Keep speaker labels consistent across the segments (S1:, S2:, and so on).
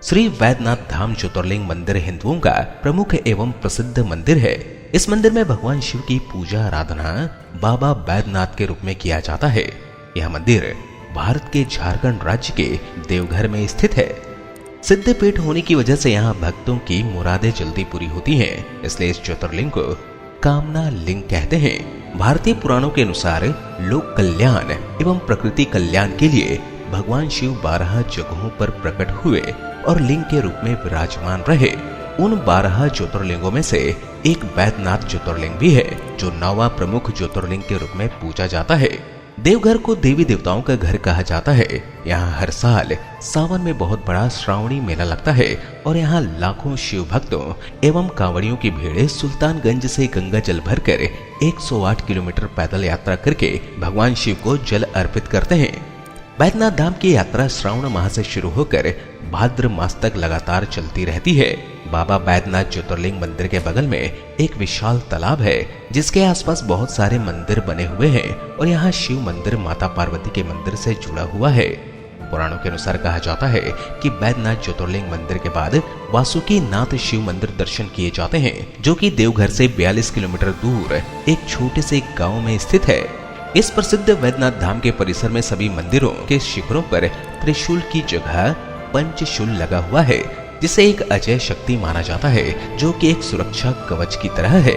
S1: श्री वैद्यनाथ धाम ज्योतिर्लिंग मंदिर हिंदुओं का प्रमुख एवं प्रसिद्ध मंदिर है। इस मंदिर में भगवान शिव की पूजा आराधना बाबा वैद्यनाथ के रूप में किया जाता है। यह मंदिर भारत के झारखंड राज्य के देवघर में स्थित है। सिद्ध पीठ होने की वजह से यहाँ भक्तों की मुरादें जल्दी पूरी होती हैं, इसलिए इस ज्योतिर्लिंग को कामना लिंग कहते हैं। भारतीय पुराणों के अनुसार लोक कल्याण एवं प्रकृति कल्याण के लिए भगवान शिव 12 जगहों पर प्रकट हुए और लिंग के रूप में विराजमान रहे। उन 12 ज्योतिर्लिंगों में से एक वैद्यनाथ ज्योतिर्लिंग भी है, जो 9वां प्रमुख ज्योतिर्लिंग के रूप में पूजा जाता है। देवघर को देवी देवताओं का घर कहा जाता है। यहाँ हर साल सावन में बहुत बड़ा श्रावणी मेला लगता है और यहाँ लाखों शिव भक्तों एवं कांवड़ियों की भीड़ सुल्तानगंज से गंगा जल भरकर 108 किलोमीटर पैदल यात्रा करके भगवान शिव को जल अर्पित करते हैं। वैद्यनाथ धाम की यात्रा श्रावण माह से शुरू होकर भाद्र मास तक लगातार चलती रहती है। बाबा वैद्यनाथ ज्योतिर्लिंग मंदिर के बगल में एक विशाल तालाब है, जिसके आसपास बहुत सारे मंदिर बने हुए हैं और यहाँ शिव मंदिर माता पार्वती के मंदिर से जुड़ा हुआ है। पुराणों के अनुसार कहा जाता है कि वैद्यनाथ ज्योतिर्लिंग मंदिर के बाद वासुकी नाथ शिव मंदिर दर्शन किए जाते हैं, जो कि देवघर से 42 किलोमीटर दूर एक छोटे से गाँव में स्थित है। इस प्रसिद्ध वैद्यनाथ धाम के परिसर में सभी मंदिरों के शिखरों पर त्रिशूल की जगह पंचशूल लगा हुआ है, जिसे एक अजय शक्ति माना जाता है, जो कि एक सुरक्षा कवच की तरह है।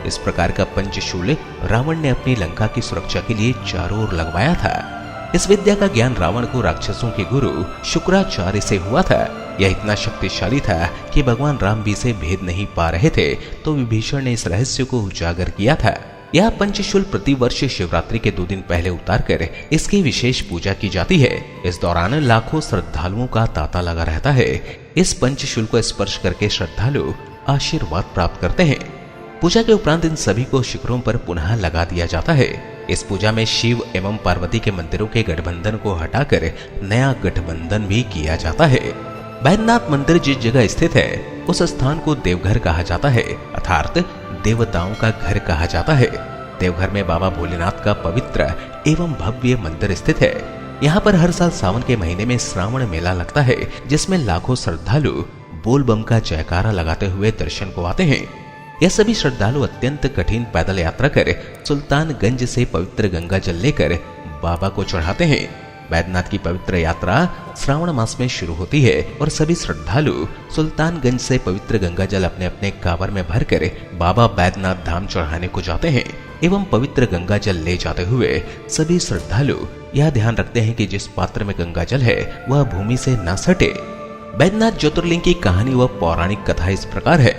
S1: इस प्रकार का पंचशूल रावण ने अपनी लंका की सुरक्षा के लिए चारों ओर लगवाया था। इस विद्या का ज्ञान रावण को राक्षसों के गुरु शुक्राचार्य से हुआ था। यह इतना शक्तिशाली था कि भगवान राम भी इसे भेद नहीं पा रहे थे, तो विभीषण ने इस रहस्य को उजागर किया था। यह पंचशूल प्रतिवर्ष शिवरात्रि के 2 दिन पहले उतारकर इसकी विशेष पूजा की जाती है। इस दौरान लाखों श्रद्धालुओं का तांता लगा रहता है। इस पंचशूल को स्पर्श करके श्रद्धालु आशीर्वाद प्राप्त करते हैं। पूजा के उपरांत इन सभी को शिखरों पर पुनः लगा दिया जाता है। इस पूजा में शिव एवं पार्वती के मंदिरों के गठबंधन को हटाकर नया गठबंधन भी किया जाता है। वैद्यनाथ मंदिर जिस जगह स्थित है, उस स्थान को देवघर कहा जाता है, अर्थात देवताओं का घर कहा जाता है। देवघर में बाबा भोलेनाथ का पवित्र एवं भव्य मंदिर स्थित है। यहाँ पर हर साल सावन के महीने में श्रावण मेला लगता है, जिसमें लाखों श्रद्धालु बोल बम का जयकारा लगाते हुए दर्शन को आते हैं। यह सभी श्रद्धालु अत्यंत कठिन पैदल यात्रा कर सुल्तानगंज से पवित्र गंगा जल लेकर बाबा को चढ़ाते हैं। वैद्यनाथ की पवित्र यात्रा श्रावण मास में शुरू होती है और सभी श्रद्धालु सुल्तानगंज से पवित्र गंगा जल अपने अपने कांवर में भरकर बाबा वैद्यनाथ धाम चढ़ाने को जाते हैं एवं पवित्र गंगा जल ले जाते हुए सभी श्रद्धालु यह ध्यान रखते हैं कि जिस पात्र में गंगा जल है वह भूमि से न सटे। वैद्यनाथ ज्योतिर्लिंग की कहानी व पौराणिक कथा इस प्रकार है।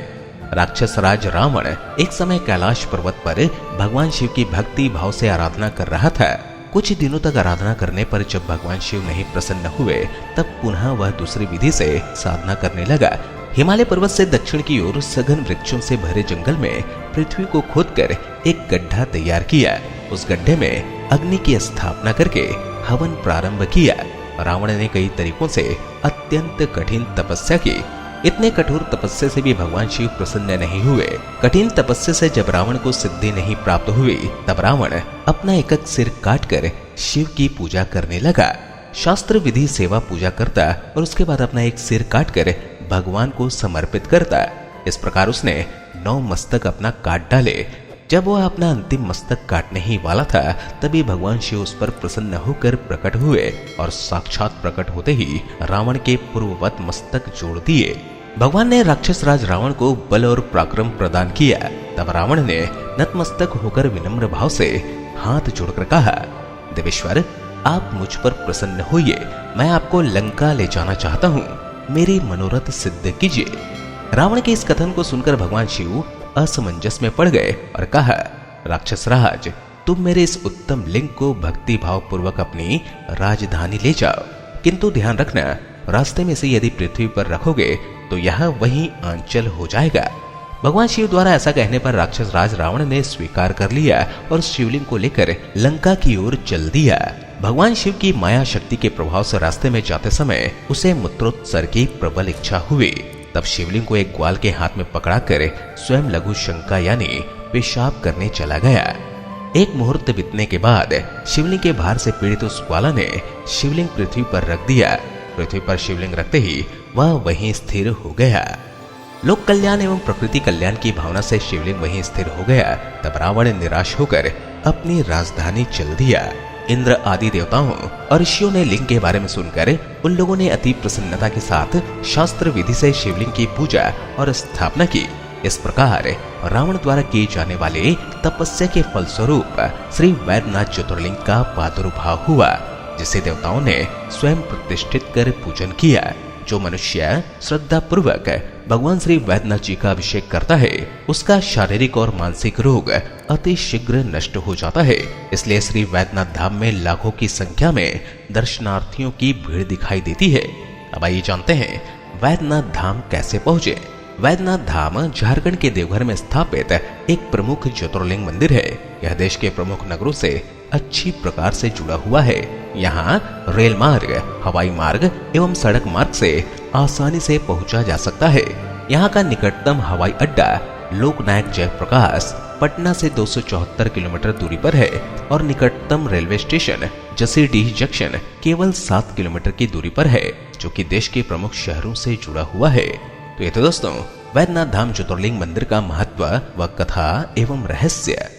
S1: राक्षस राज रावण एक समय कैलाश पर्वत पर भगवान शिव की भक्ति भाव से आराधना कर रहा था। कुछ दिनों तक आराधना करने पर जब भगवान शिव नहीं प्रसन्न हुए, तब पुनः वह दूसरी विधि से साधना करने लगा। हिमालय पर्वत से दक्षिण की ओर सघन वृक्षों से भरे जंगल में पृथ्वी को खोदकर एक गड्ढा तैयार किया। उस गड्ढे में अग्नि की स्थापना करके हवन प्रारंभ किया। रावण ने कई तरीकों से अत्यंत कठिन तपस्या की। इतने कठोर तपस्या से भी भगवान शिव प्रसन्न नहीं हुए। कठिन तपस्या से जब रावण को सिद्धि नहीं प्राप्त हुई, तब रावण अपना एक सिर काटकर शिव की पूजा करने लगा। शास्त्र विधि सेवा पूजा करता और उसके बाद अपना एक सिर काटकर भगवान को समर्पित करता। इस प्रकार उसने 9 मस्तक अपना काट डाले। जब वह अपना अंतिम मस्तक काटने ही वाला था, तभी भगवान शिव उस पर प्रसन्न होकर प्रकट हुए और साक्षात प्रकट होते ही रावण के पूर्ववत मस्तक जोड़ दिए। भगवान ने राक्षस राज रावण को बल और पराक्रम प्रदान किया। तब रावण ने नतमस्तक होकर विनम्र भाव से हाथ जोड़कर कहा, देवेश्वर, आप मुझ पर प्रसन्न होइए। मैं आपको लंका ले जाना चाहता हूँ। मेरी मनोरथ सिद्ध कीजिए। रावण के इस कथन को सुनकर भगवान शिव असमंजस में पड़ गए और कहा, राक्षस राज, तुम मेरे इस उत्तम लिंग को भक्ति भाव पूर्वक अपनी राजधानी ले जाओ, किंतु ध्यान रखना, रास्ते में से यदि पृथ्वी पर रखोगे तो यह वहीं आंचल हो जाएगा। भगवान शिव द्वारा ऐसा कहने पर राक्षस राज रावण ने स्वीकार कर लिया और शिवलिंग को लेकर लंका की ओर चल दिया। भगवान शिव की माया शक्ति के प्रभाव से रास्ते में जाते समय उसे मूत्रोत्सर्ग की प्रबल इच्छा हुई। तब शिवलिंग को एक ग्वाल के हाथ में पकड़ाकर स्वयं लघु शंका यानी पेशाब करने चला गया। एक मुहूर्त बीतने के बाद शिवलिंग के भार से पीड़ित उस ग्वाला ने शिवलिंग पृथ्वी पर रख दिया। पृथ्वी पर शिवलिंग रखते ही वह वहीं स्थिर हो गया। लोक कल्याण एवं प्रकृति कल्याण की भावना से शिवलिंग वहीं स्थिर हो गया। तब रावण निराश होकर अपनी राजधानी चल दिया। इंद्र आदि देवताओं और ऋषियों ने लिंग के बारे में सुनकर उन लोगों ने अति प्रसन्नता के साथ शास्त्र विधि से शिवलिंग की पूजा और स्थापना की। इस प्रकार रावण द्वारा किए जाने वाले तपस्या के फलस्वरूप श्री वैद्यनाथ ज्योतिर्लिंग का प्रादुर्भाव हुआ, जिसे देवताओं ने स्वयं प्रतिष्ठित कर पूजन किया। जो मनुष्य श्रद्धा पूर्वक भगवान श्री वैद्यनाथ जी का अभिषेक करता है, उसका शारीरिक और मानसिक रोग अति शीघ्र नष्ट हो जाता है। इसलिए श्री वैद्यनाथ धाम में लाखों की संख्या में दर्शनार्थियों की भीड़ दिखाई देती है। अब आइए जानते हैं वैद्यनाथ धाम कैसे पहुंचे। वैद्यनाथ धाम झारखंड के देवघर में स्थापित एक प्रमुख ज्योतिर्लिंग मंदिर है। यह देश के प्रमुख नगरों से अच्छी प्रकार से जुड़ा हुआ है। यहाँ रेल मार्ग, हवाई मार्ग एवं सड़क मार्ग से आसानी से पहुंचा जा सकता है। यहाँ का निकटतम हवाई अड्डा लोकनायक जयप्रकाश पटना से 274 किलोमीटर दूरी पर है और निकटतम रेलवे स्टेशन जसीडीह जंक्शन केवल 7 किलोमीटर की दूरी पर है, जो कि देश के प्रमुख शहरों से जुड़ा हुआ है। तो ये तो दोस्तों वैद्यनाथ धाम ज्योतिर्लिंग मंदिर का महत्व व कथा एवं रहस्य